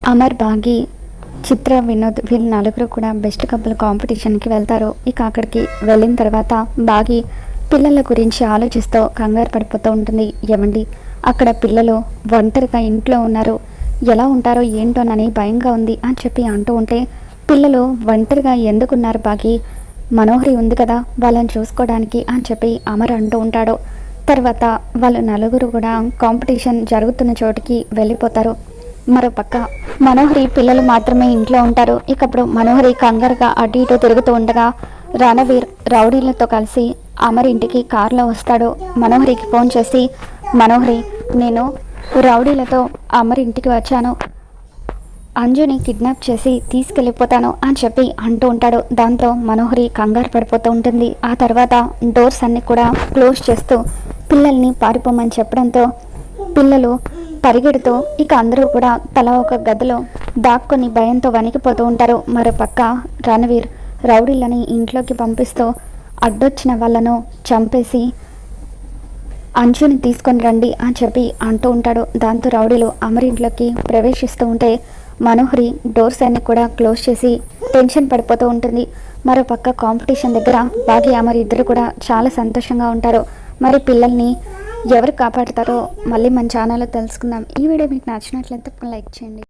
అమర్, బాగి, చిత్ర, వినోద్ వీళ్ళు నలుగురు కూడా బెస్ట్ కపుల్ కాంపిటీషన్కి వెళ్తారు. ఇక అక్కడికి వెళ్ళిన తర్వాత బాగి పిల్లల గురించి ఆలోచిస్తూ కంగారు పడిపోతూ ఉంటుంది. ఏమండి, అక్కడ పిల్లలు ఒంటరిగా ఇంట్లో ఉన్నారు, ఎలా ఉంటారో ఏంటోనని భయంగా ఉంది అని చెప్పి అంటూ ఉంటే, పిల్లలు ఒంటరిగా ఎందుకున్నారు బాగి, మనోహరి ఉంది కదా వాళ్ళని చూసుకోవడానికి అని చెప్పి అమర్ అంటూ ఉంటాడు. తర్వాత వాళ్ళు నలుగురు కూడా కాంపిటీషన్ జరుగుతున్న చోటికి వెళ్ళిపోతారు. మరోపక్క మనోహరి పిల్లలు మాత్రమే ఇంట్లో ఉంటారు. ఇకప్పుడు మనోహరి కంగారుగా అటు ఇటు తిరుగుతూ ఉండగా రణవీర్ రౌడీలతో కలిసి అమర్ ఇంటికి కారులో వస్తాడు. మనోహరికి ఫోన్ చేసి, మనోహరి, నేను రౌడీలతో అమర్ ఇంటికి వచ్చాను, అంజుని కిడ్నాప్ చేసి తీసుకెళ్ళిపోతాను అని చెప్పి అంటూ ఉంటాడు. దాంతో మనోహరి కంగారు పడిపోతూ ఉంటుంది. ఆ తర్వాత డోర్స్ అన్ని కూడా క్లోజ్ చేస్తూ పిల్లల్ని పారిపోమని చెప్పడంతో పిల్లలు పరిగెడుతూ ఇక అందరూ కూడా తల ఒక గదిలో దాక్కుని భయంతో వణికిపోతూ ఉంటారు. మరోపక్క రణవీర్ రౌడీలని ఇంట్లోకి పంపిస్తూ అడ్డొచ్చిన వాళ్ళను చంపేసి అంచుని తీసుకొని రండి అని చెప్పి అంటూ ఉంటాడు. దాంతో రౌడీలు అమర్ ఇంట్లోకి ప్రవేశిస్తూ ఉంటే మనోహరి డోర్స్ అన్ని కూడా క్లోజ్ చేసి టెన్షన్ పడిపోతూ ఉంటుంది. మరోపక్క కాంపిటీషన్ దగ్గర బాగి, అమర్ ఇద్దరు కూడా చాలా సంతోషంగా ఉంటారు. మరి పిల్లల్ని ఎవరు కాపాడుతారో మళ్ళీ మన ఛానల్లో తెలుసుకుందాం. ఈ వీడియో మీకు నచ్చినట్లయితే లైక్ చేయండి.